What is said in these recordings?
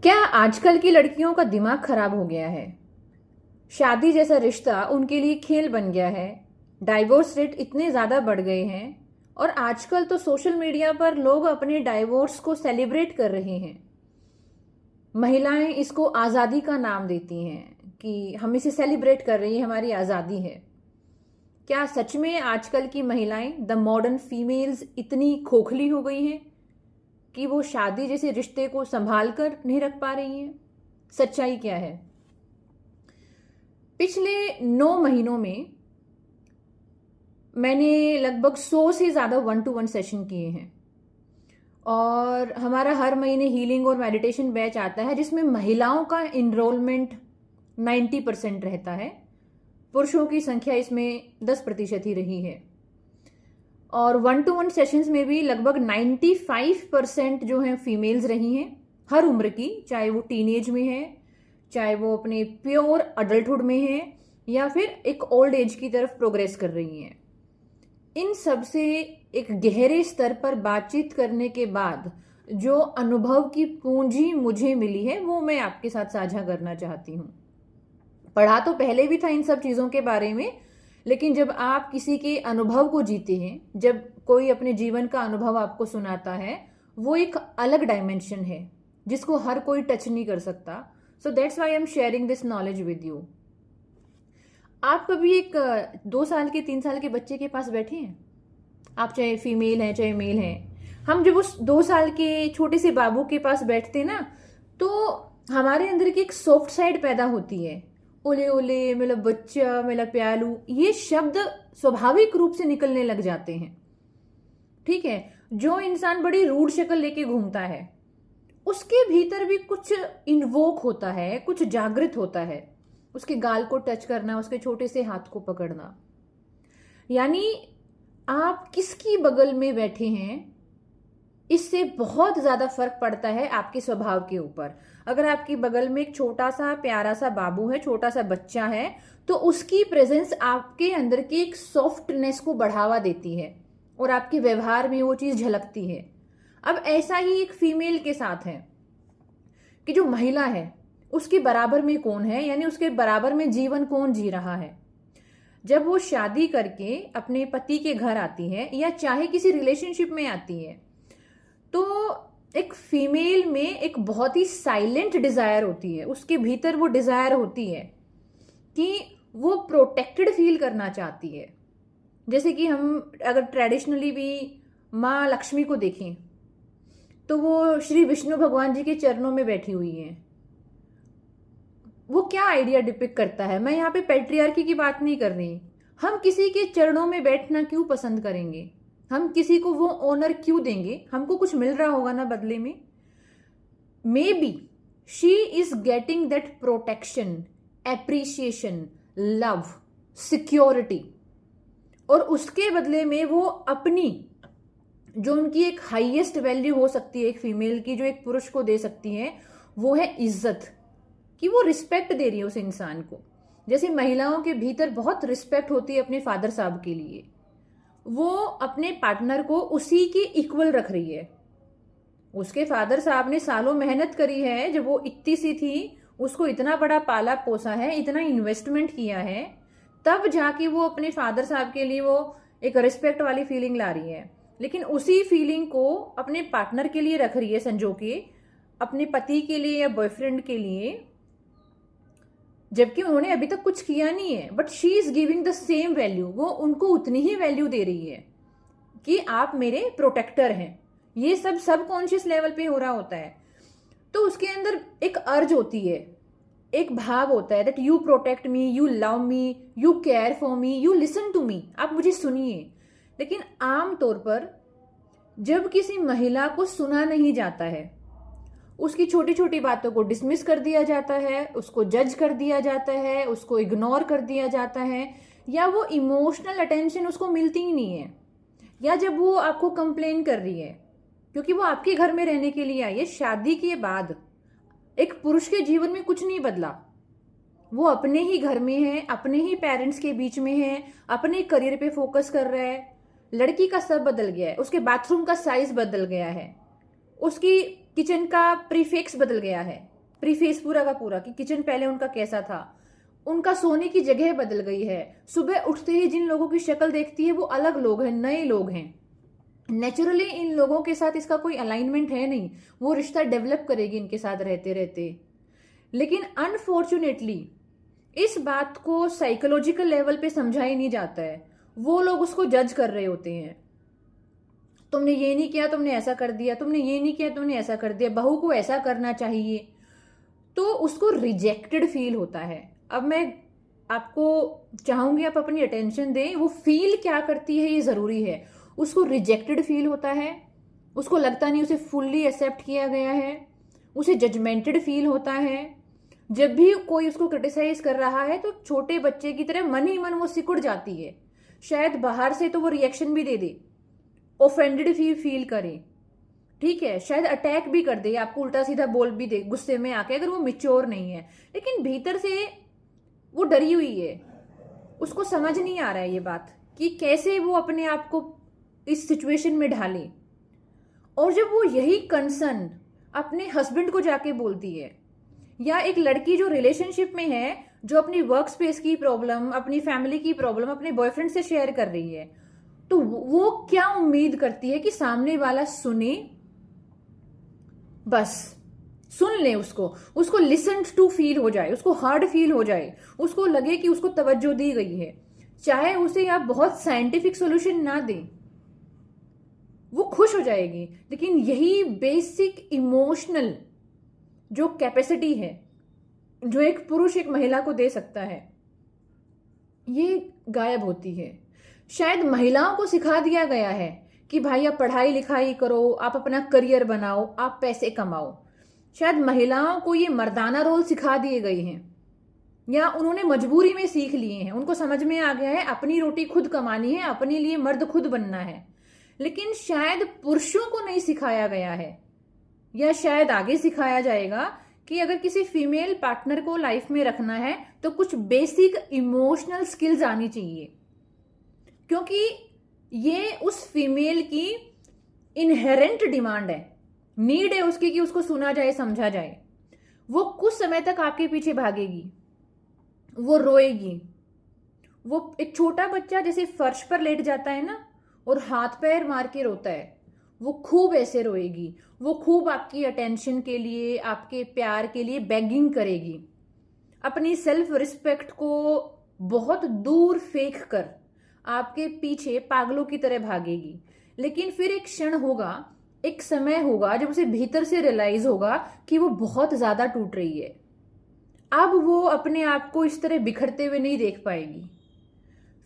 क्या आजकल की लड़कियों का दिमाग खराब हो गया है? शादी जैसा रिश्ता उनके लिए खेल बन गया है। डाइवोर्स रेट इतने ज़्यादा बढ़ गए हैं और आजकल तो सोशल मीडिया पर लोग अपने डाइवोर्स को सेलिब्रेट कर रहे हैं। महिलाएं इसको आज़ादी का नाम देती हैं कि हम इसे सेलिब्रेट कर रही हैं, हमारी आज़ादी है। क्या सच में आजकल की महिलाएं, द मॉडर्न फीमेल्स, इतनी खोखली हो गई हैं कि वो शादी जैसे रिश्ते को संभाल कर नहीं रख पा रही हैं? सच्चाई क्या है? पिछले 9 महीनों में मैंने लगभग 100 से ज़्यादा 1-to-1 सेशन किए हैं और हमारा हर महीने हीलिंग और मेडिटेशन बैच आता है जिसमें महिलाओं का इनरोलमेंट 90% रहता है। पुरुषों की संख्या इसमें 10% ही रही है और 1-to-1 सेशंस में भी लगभग 95% जो हैं फीमेल्स रही हैं, हर उम्र की, चाहे वो टीनेज में है, चाहे वो अपने प्योर अडल्टहुड में है या फिर एक ओल्ड एज की तरफ प्रोग्रेस कर रही हैं। इन सब से एक गहरे स्तर पर बातचीत करने के बाद जो अनुभव की पूंजी मुझे मिली है वो मैं आपके साथ साझा करना चाहती हूँ। पढ़ा तो पहले भी था इन सब चीज़ों के बारे में, लेकिन जब आप किसी के अनुभव को जीते हैं, जब कोई अपने जीवन का अनुभव आपको सुनाता है, वो एक अलग डायमेंशन है जिसको हर कोई टच नहीं कर सकता। So that's why I am sharing this knowledge with you. आप कभी एक 2 साल के 3 साल के बच्चे के पास बैठे हैं? आप चाहे फीमेल हैं चाहे मेल हैं, हम जब उस 2 साल के छोटे से बाबू के पास बैठते हैं ना, तो हमारे अंदर की एक सॉफ्ट साइड पैदा होती है। ओले ओले मेरा बच्चा, मेरा प्यालू, ये शब्द स्वाभाविक रूप से निकलने लग जाते हैं। ठीक है, जो इंसान बड़ी रूड शक्ल लेके घूमता है उसके भीतर भी कुछ इन्वोक होता है, कुछ जागृत होता है। उसके गाल को टच करना, उसके छोटे से हाथ को पकड़ना, यानी आप किसकी बगल में बैठे हैं इससे बहुत ज्यादा फर्क पड़ता है आपके स्वभाव के ऊपर। अगर आपकी बगल में एक छोटा सा प्यारा सा बाबू है, छोटा सा बच्चा है, तो उसकी प्रेजेंस आपके अंदर की एक सॉफ्टनेस को बढ़ावा देती है और आपके व्यवहार में वो चीज झलकती है। अब ऐसा ही एक फीमेल के साथ है कि जो महिला है उसके बराबर में कौन है, यानी उसके बराबर में जीवन कौन जी रहा है। जब वो शादी करके अपने पति के घर आती है या चाहे किसी रिलेशनशिप में आती है, तो एक फीमेल में एक बहुत ही साइलेंट डिजायर होती है। उसके भीतर वो डिजायर होती है कि वो प्रोटेक्टेड फील करना चाहती है। जैसे कि हम अगर ट्रेडिशनली भी माँ लक्ष्मी को देखें तो वो श्री विष्णु भगवान जी के चरणों में बैठी हुई है। वो क्या आइडिया डिपिक्ट करता है? मैं यहाँ पे पैट्रियार्की की बात नहीं कर रही। हम किसी के चरणों में बैठना क्यों पसंद करेंगे? हम किसी को वो ऑनर क्यों देंगे? हमको कुछ मिल रहा होगा ना बदले में। May be she is getting that protection, appreciation, love, security, और उसके बदले में वो अपनी जो उनकी एक हाईएस्ट वैल्यू हो सकती है एक फीमेल की, जो एक पुरुष को दे सकती है, वो है इज्जत, कि वो रिस्पेक्ट दे रही है उस इंसान को। जैसे महिलाओं के भीतर बहुत रिस्पेक्ट होती है अपने फादर साहब के लिए, वो अपने पार्टनर को उसी के इक्वल रख रही है। उसके फादर साहब ने सालों मेहनत करी है, जब वो इतनी सी थी उसको इतना बड़ा पाला पोसा है, इतना इन्वेस्टमेंट किया है, तब जाके वो अपने फादर साहब के लिए वो एक रिस्पेक्ट वाली फीलिंग ला रही है। लेकिन उसी फीलिंग को अपने पार्टनर के लिए रख रही है संजो के, अपने पति के लिए या बॉयफ्रेंड के लिए, जबकि उन्होंने अभी तक कुछ किया नहीं है। But she is giving the same value. वो उनको उतनी ही वैल्यू दे रही है कि आप मेरे प्रोटेक्टर हैं। ये सब सबकॉन्शियस लेवल पे हो रहा होता है। तो उसके अंदर एक अर्ज होती है, एक भाव होता है that you protect me, you love me, you care for me, you listen to me, आप मुझे सुनिए। लेकिन आमतौर पर जब किसी महिला को सुना नहीं जाता है, उसकी छोटी छोटी बातों को डिसमिस कर दिया जाता है, उसको जज कर दिया जाता है, उसको इग्नोर कर दिया जाता है, या वो इमोशनल अटेंशन उसको मिलती ही नहीं है, या जब वो आपको कंप्लेन कर रही है क्योंकि वो आपके घर में रहने के लिए आई है। शादी के बाद एक पुरुष के जीवन में कुछ नहीं बदला, वो अपने ही घर में है, अपने ही पेरेंट्स के बीच में है, अपने करियर पे फोकस कर रहा है। लड़की का सब बदल गया है, उसके बाथरूम का साइज बदल गया है, उसकी किचन का प्रीफिक्स बदल गया है, प्रीफेस पूरा का पूरा, कि किचन पहले उनका कैसा था। उनका सोने की जगह बदल गई है। सुबह उठते ही जिन लोगों की शक्ल देखती है वो अलग लोग हैं, नए लोग हैं। नेचुरली इन लोगों के साथ इसका कोई अलाइनमेंट है नहीं, वो रिश्ता डेवलप करेगी इनके साथ रहते रहते। लेकिन अनफॉर्चुनेटली इस बात को साइकोलॉजिकल लेवल पे समझा ही नहीं जाता है। वो लोग उसको जज कर रहे होते हैं, तुमने ये नहीं किया, तुमने ऐसा कर दिया, तुमने ये नहीं किया, तुमने ऐसा कर दिया, बहू को ऐसा करना चाहिए। तो उसको रिजेक्टेड फील होता है। अब मैं आपको चाहूंगी आप अपनी अटेंशन दें, वो फील क्या करती है ये जरूरी है। उसको रिजेक्टेड फील होता है, उसको लगता नहीं उसे फुल्ली एक्सेप्ट किया गया है, उसे जजमेंटेड फील होता है। जब भी कोई उसको क्रिटिसाइज कर रहा है तो छोटे बच्चे की तरह मन ही मन वो सिकुड़ जाती है। शायद बाहर से तो वो रिएक्शन भी दे दे, ऑफेंडेड फील करे, ठीक है, शायद अटैक भी कर दे, आपको उल्टा सीधा बोल भी दे गुस्से में आके, अगर वो मिच्योर नहीं है। लेकिन भीतर से वो डरी हुई है, उसको समझ नहीं आ रहा है ये बात कि कैसे वो अपने आप को इस सिचुएशन में ढाले। और जब वो यही कंसर्न अपने हस्बैंड को जाके बोलती है, या एक लड़की जो रिलेशनशिप में है, जो अपनी वर्क स्पेस की प्रॉब्लम, अपनी फैमिली की प्रॉब्लम अपने बॉयफ्रेंड से शेयर कर रही है, तो वो क्या उम्मीद करती है कि सामने वाला सुने, बस सुन ले, उसको लिसन टू फील हो जाए, उसको हार्ड फील हो जाए, उसको लगे कि उसको तवज्जो दी गई है। चाहे उसे आप बहुत साइंटिफिक सॉल्यूशन ना दें, वो खुश हो जाएगी। लेकिन यही बेसिक इमोशनल जो कैपेसिटी है, जो एक पुरुष एक महिला को दे सकता है, ये गायब होती है। शायद महिलाओं को सिखा दिया गया है कि भाई आप पढ़ाई लिखाई करो, आप अपना करियर बनाओ, आप पैसे कमाओ। शायद महिलाओं को ये मर्दाना रोल सिखा दिए गए हैं, या उन्होंने मजबूरी में सीख लिए हैं। उनको समझ में आ गया है अपनी रोटी खुद कमानी है, अपने लिए मर्द खुद बनना है। लेकिन शायद पुरुषों को नहीं सिखाया गया है, या शायद आगे सिखाया जाएगा कि अगर किसी फीमेल पार्टनर को लाइफ में रखना है तो कुछ बेसिक इमोशनल स्किल्स आनी चाहिए, क्योंकि ये उस फीमेल की इनहेरेंट डिमांड है, नीड है उसकी कि उसको सुना जाए, समझा जाए। वो कुछ समय तक आपके पीछे भागेगी, वो रोएगी। वो एक छोटा बच्चा जैसे फर्श पर लेट जाता है ना और हाथ पैर मार के रोता है, वो खूब ऐसे रोएगी। वो खूब आपकी अटेंशन के लिए, आपके प्यार के लिए बेगिंग करेगी। अपनी सेल्फ रिस्पेक्ट को बहुत दूर फेंक कर आपके पीछे पागलों की तरह भागेगी। लेकिन फिर एक क्षण होगा, एक समय होगा जब उसे भीतर से रियलाइज होगा कि वो बहुत ज्यादा टूट रही है। अब वो अपने आप को इस तरह बिखरते हुए नहीं देख पाएगी।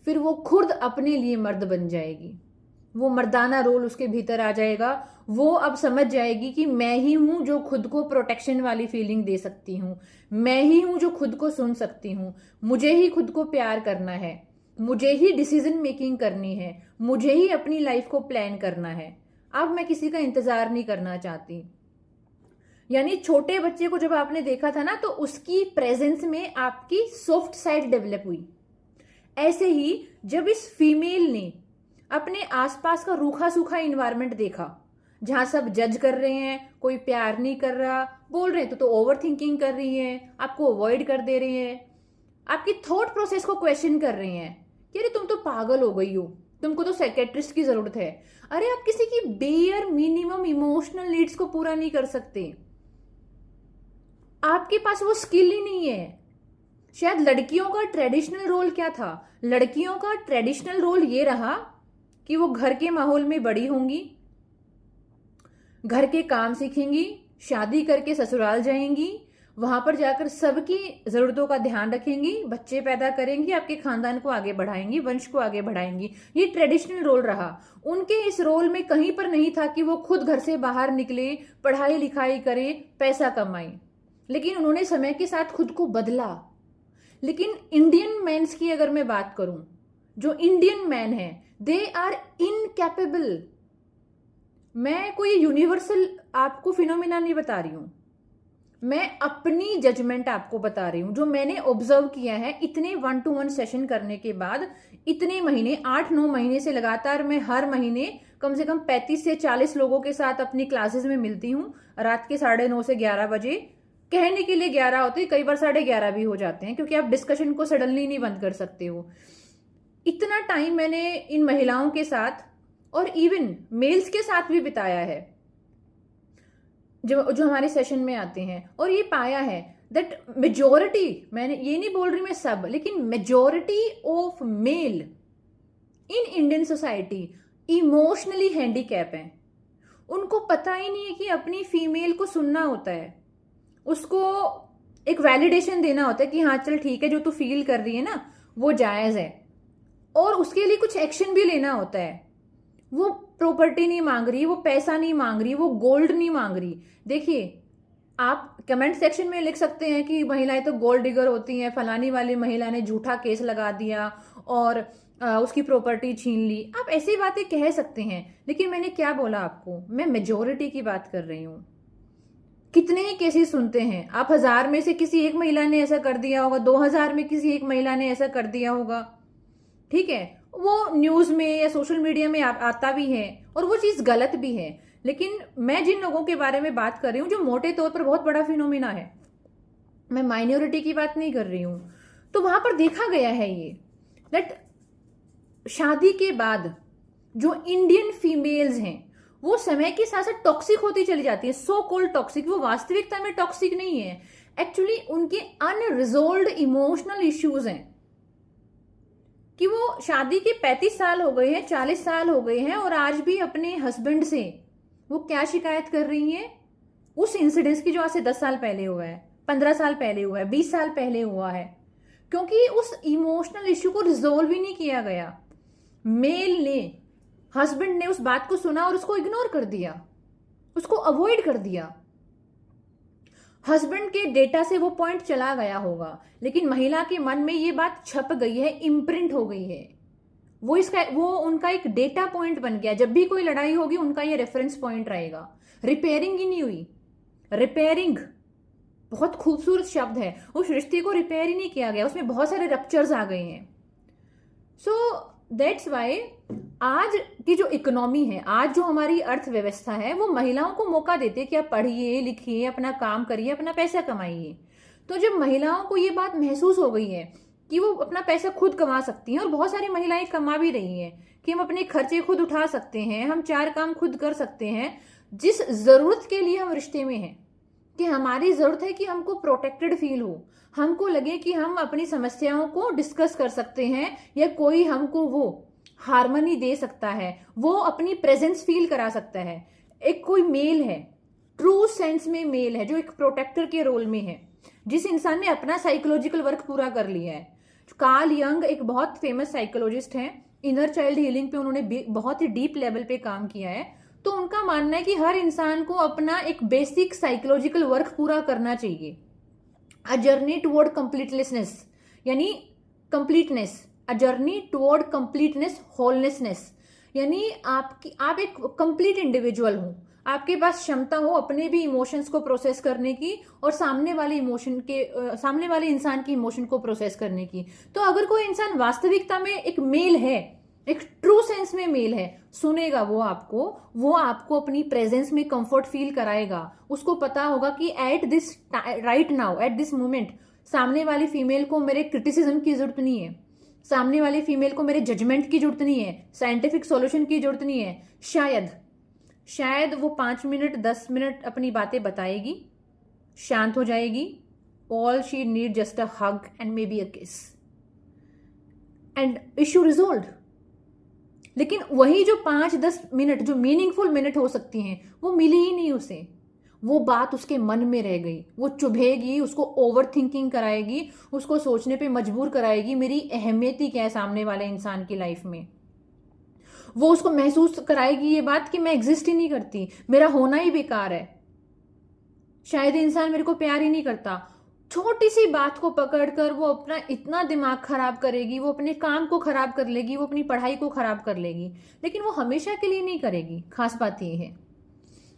फिर वो खुद अपने लिए मर्द बन जाएगी, वो मर्दाना रोल उसके भीतर आ जाएगा। वो अब समझ जाएगी कि मैं ही हूं जो खुद को प्रोटेक्शन वाली फीलिंग दे सकती हूं, मैं ही हूं जो खुद को सुन सकती हूं, मुझे ही खुद को प्यार करना है, मुझे ही डिसीजन मेकिंग करनी है, मुझे ही अपनी लाइफ को प्लान करना है। अब मैं किसी का इंतजार नहीं करना चाहती। यानी छोटे बच्चे को जब आपने देखा था ना, तो उसकी प्रेजेंस में आपकी सॉफ्ट साइड डेवलप हुई। ऐसे ही जब इस फीमेल ने अपने आसपास का रूखा सूखा इन्वायरमेंट देखा, जहां सब जज कर रहे हैं, कोई प्यार नहीं कर रहा, बोल रहे तो ओवर थिंकिंग कर रही है, आपको अवॉइड कर दे रहे हैं, आपकी थॉट प्रोसेस को क्वेश्चन कर रहे हैं कि अरे तुम तो पागल हो गई हो, तुमको तो साइकेट्रिस्ट की जरूरत है। अरे आप किसी की बेयर मिनिमम इमोशनल नीड्स को पूरा नहीं कर सकते, आपके पास वो स्किल ही नहीं है। शायद लड़कियों का ट्रेडिशनल रोल क्या था? लड़कियों का ट्रेडिशनल रोल ये रहा कि वो घर के माहौल में बड़ी होंगी, घर के काम सीखेंगी, शादी करके ससुराल जाएंगी, वहां पर जाकर सबकी जरूरतों का ध्यान रखेंगी, बच्चे पैदा करेंगी, आपके खानदान को आगे बढ़ाएंगी, वंश को आगे बढ़ाएंगी। ये ट्रेडिशनल रोल रहा। उनके इस रोल में कहीं पर नहीं था कि वो खुद घर से बाहर निकले, पढ़ाई लिखाई करें, पैसा कमाएं। लेकिन उन्होंने समय के साथ खुद को बदला। लेकिन इंडियन मेंस की अगर मैं बात करूं, जो इंडियन मैन है, दे आर इनकैपेबल। मैं कोई यूनिवर्सल आपको फिनोमिना नहीं बता रही हूं, मैं अपनी जजमेंट आपको बता रही हूं, जो मैंने ऑब्जर्व किया है इतने 1-to-1 सेशन करने के बाद। इतने महीने, 8-9 महीने से लगातार मैं हर महीने कम से कम 35 से 40 लोगों के साथ अपनी क्लासेस में मिलती हूँ, रात के 9:30 से 11 बजे। कहने के लिए 11 होते, कई बार 11:30 भी हो जाते हैं, क्योंकि आप डिस्कशन को सडनली नहीं बंद कर सकते हो। इतना टाइम मैंने इन महिलाओं के साथ और इवन मेल्स के साथ भी बिताया है जो हमारे सेशन में आते हैं, और ये पाया है दैट मेजोरिटी, मैंने ये नहीं बोल रही मैं सब, लेकिन majority of male in Indian society emotionally handicap हैं। उनको पता ही नहीं है कि अपनी फीमेल को सुनना होता है, उसको एक वैलिडेशन देना होता है कि हाँ चल ठीक है, जो तू फील कर रही है ना वो जायज है, और उसके लिए कुछ एक्शन भी लेना होता है। वो प्रॉपर्टी नहीं मांग रही, वो पैसा नहीं मांग रही, वो गोल्ड नहीं मांग रही। देखिए, आप कमेंट सेक्शन में लिख सकते हैं कि महिलाएं तो गोल्ड डिगर होती हैं, फलानी वाली महिला ने झूठा केस लगा दिया और उसकी प्रॉपर्टी छीन ली। आप ऐसी बातें कह सकते हैं, लेकिन मैंने क्या बोला आपको, मैं मेजोरिटी की बात कर रही हूं। कितने ही केसेस सुनते हैं आप, 1000 में से किसी एक महिला ने ऐसा कर दिया होगा, 2000 में किसी एक महिला ने ऐसा कर दिया होगा, ठीक है। वो न्यूज में या सोशल मीडिया में आता भी है, और वो चीज गलत भी है। लेकिन मैं जिन लोगों के बारे में बात कर रही हूँ जो मोटे तौर पर बहुत बड़ा फिनोमिना है, मैं माइनॉरिटी की बात नहीं कर रही हूं, तो वहां पर देखा गया है ये दैट शादी के बाद जो इंडियन फीमेल्स हैं वो समय के साथ साथ टॉक्सिक होती चली जाती है। सो कॉल्ड टॉक्सिक, वो वास्तविकता में टॉक्सिक नहीं है, एक्चुअली उनके अनरिजोल्व्ड इमोशनल इश्यूज हैं कि वो शादी के 35 साल हो गए हैं, 40 साल हो गए हैं, और आज भी अपने हस्बैंड से वो क्या शिकायत कर रही हैं, उस इंसिडेंस की जो आज से 10 साल पहले हुआ है, 15 साल पहले हुआ है, 20 साल पहले हुआ है, क्योंकि उस इमोशनल इश्यू को रिजोल्व ही नहीं किया गया। मेल ने, हस्बैंड ने उस बात को सुना और उसको इग्नोर कर दिया, उसको अवॉइड कर दिया। हस्बैंड के डेटा से वो पॉइंट चला गया होगा, लेकिन महिला के मन में ये बात छप गई है, इम्प्रिंट हो गई है। वो उनका एक डेटा पॉइंट बन गया। जब भी कोई लड़ाई होगी उनका ये रेफरेंस पॉइंट रहेगा। रिपेयरिंग ही नहीं हुई। रिपेयरिंग बहुत खूबसूरत शब्द है, उस रिश्ते को रिपेयर ही नहीं किया गया, उसमें बहुत सारे रप्चर्स आ गए हैं। सो दैट्स वाई आज की जो इकोनॉमी है, आज जो हमारी अर्थव्यवस्था है, वो महिलाओं को मौका देते कि आप पढ़िए लिखिए, अपना काम करिए, अपना पैसा कमाइए। तो जब महिलाओं को ये बात महसूस हो गई है कि वो अपना पैसा खुद कमा सकती हैं, और बहुत सारी महिलाएं कमा भी रही हैं कि हम अपने खर्चे खुद उठा सकते हैं, हम 4 काम खुद कर सकते हैं, जिस जरूरत के लिए हम रिश्ते में हैं, कि हमारी जरूरत है कि हमको प्रोटेक्टेड फील हो, हमको लगे कि हम अपनी समस्याओं को डिस्कस कर सकते हैं, या कोई हमको वो हार्मनी दे सकता है, वो अपनी प्रेजेंस फील करा सकता है। एक कोई मेल है, ट्रू सेंस में मेल है, जो एक प्रोटेक्टर के रोल में है, जिस इंसान ने अपना साइकोलॉजिकल वर्क पूरा कर लिया है। कार्ल यंग एक बहुत फेमस साइकोलॉजिस्ट हैं, इनर चाइल्ड हीलिंग पे उन्होंने बहुत ही डीप लेवल पे काम किया है। तो उनका मानना है कि हर इंसान को अपना एक बेसिक साइकोलॉजिकल वर्क पूरा करना चाहिए। अ जर्नी टुवर्ड कंप्लीटनेस, यानी completeness, a journey toward completeness, wholeness, यानी आप एक कंप्लीट इंडिविजुअल हो, आपके पास क्षमता हो अपने भी इमोशंस को प्रोसेस करने की, और सामने वाले इंसान की इमोशन को प्रोसेस करने की। तो अगर कोई इंसान वास्तविकता में एक मेल है, एक ट्रू सेंस में मेल है, सुनेगा वो आपको अपनी प्रेजेंस में कंफर्ट फील कराएगा। उसको पता होगा कि at this right now, at this moment, सामने वाली फीमेल को मेरे क्रिटिसिज्म की जरूरत नहीं है, सामने वाली फीमेल को मेरे जजमेंट की जरूरत नहीं है, साइंटिफिक सॉल्यूशन की जरूरत नहीं है। शायद वो 5 मिनट 10 मिनट अपनी बातें बताएगी, शांत हो जाएगी। All she need just a hug and may be a किस, एंड इश्यू रिजोल्व। लेकिन वही जो 5-10 मिनट जो मीनिंगफुल मिनट हो सकती हैं, वो मिली ही नहीं उसे। वो बात उसके मन में रह गई, वो चुभेगी, उसको ओवर थिंकिंग कराएगी, उसको सोचने पे मजबूर कराएगी मेरी अहमियत ही क्या है सामने वाले इंसान की लाइफ में। वो उसको महसूस कराएगी ये बात कि मैं एग्जिस्ट ही नहीं करती, मेरा होना ही बेकार है, शायद इंसान मेरे को प्यार ही नहीं करता। छोटी सी बात को पकड़कर वो अपना इतना दिमाग खराब करेगी, वो अपने काम को खराब कर लेगी, वो अपनी पढ़ाई को खराब कर लेगी, लेकिन वो हमेशा के लिए नहीं करेगी। खास बात ये है,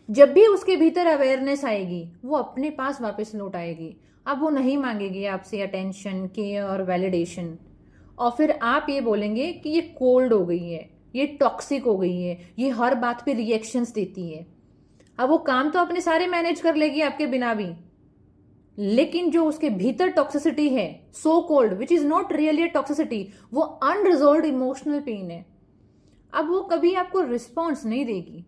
जब भी उसके भीतर अवेयरनेस आएगी वो अपने पास वापस लौट आएगी। अब वो नहीं मांगेगी आपसे अटेंशन, केयर और वैलिडेशन, और फिर आप ये बोलेंगे कि ये कोल्ड हो गई है, ये टॉक्सिक हो गई है, ये हर बात पे रिएक्शंस देती है। अब वो काम तो अपने सारे मैनेज कर लेगी आपके बिना भी, लेकिन जो उसके भीतर टॉक्सिसिटी है, so called, which is not really toxicity, वो अनरिजोल्व इमोशनल पेन है। अब वो कभी आपको रिस्पॉन्स नहीं देगी,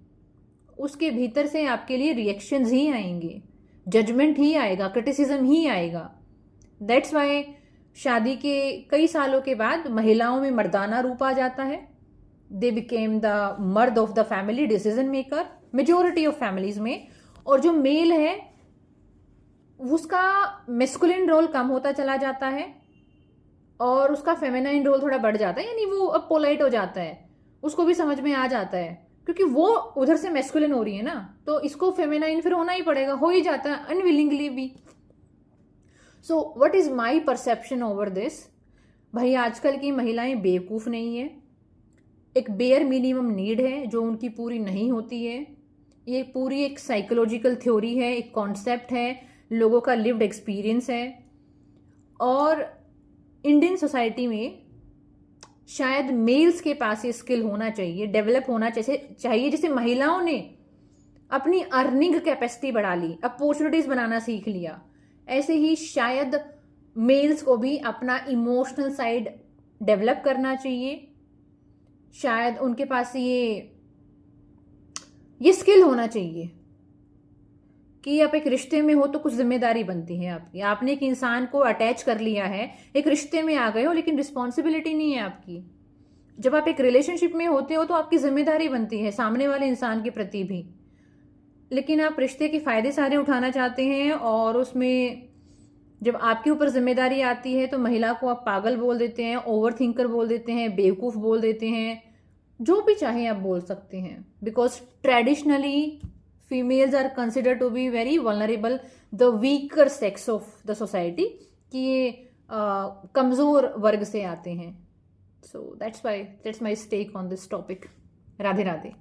उसके भीतर से आपके लिए रिएक्शंस ही आएंगे, जजमेंट ही आएगा, क्रिटिसिज्म ही आएगा। दैट्स वाई शादी के कई सालों के बाद महिलाओं में मर्दाना रूप आ जाता है। दे बिकेम द मर्द of the family, decision maker, majority of families में। और जो मेल है उसका मेस्कुलिन रोल कम होता चला जाता है और उसका फेमिनाइन रोल थोड़ा बढ़ जाता है, यानी वो अब पोलाइट हो जाता है, उसको भी समझ में आ जाता है, क्योंकि वो उधर से मेस्कुलिन हो रही है ना, तो इसको फेमिनाइन फिर होना ही पड़ेगा, हो ही जाता है अनविलिंगली भी। So what is my perception over this? भाई आजकल की महिलाएं बेवकूफ नहीं है, एक बेयर मिनिमम नीड है जो उनकी पूरी नहीं होती है। ये पूरी एक साइकोलॉजिकल थ्योरी है, एक कॉन्सेप्ट है, लोगों का लिव्ड एक्सपीरियंस है। और इंडियन सोसाइटी में शायद मेल्स के पास ये स्किल होना चाहिए, डेवलप होना चाहिए। जैसे महिलाओं ने अपनी अर्निंग कैपेसिटी बढ़ा ली, अपॉर्चुनिटीज बनाना सीख लिया, ऐसे ही शायद मेल्स को भी अपना इमोशनल साइड डेवलप करना चाहिए। शायद उनके पास ये स्किल होना चाहिए कि आप एक रिश्ते में हो तो कुछ जिम्मेदारी बनती है आपकी। आपने एक इंसान को अटैच कर लिया है, एक रिश्ते में आ गए हो, लेकिन रिस्पॉन्सिबिलिटी नहीं है आपकी। जब आप एक रिलेशनशिप में होते हो तो आपकी जिम्मेदारी बनती है सामने वाले इंसान के प्रति भी, लेकिन आप रिश्ते के फायदे सारे उठाना चाहते हैं और उसमें जब आपके ऊपर जिम्मेदारी आती है तो महिला को आप पागल बोल देते हैं, ओवर थिंकर बोल देते हैं, बेवकूफ़ बोल देते हैं, जो भी चाहे आप बोल सकते हैं। Because traditionally females are consider to be very vulnerable, the weaker sex of the society, कि ये कमज़ोर वर्ग से आते हैं। So that's my take on this topic. Radhe Radhe.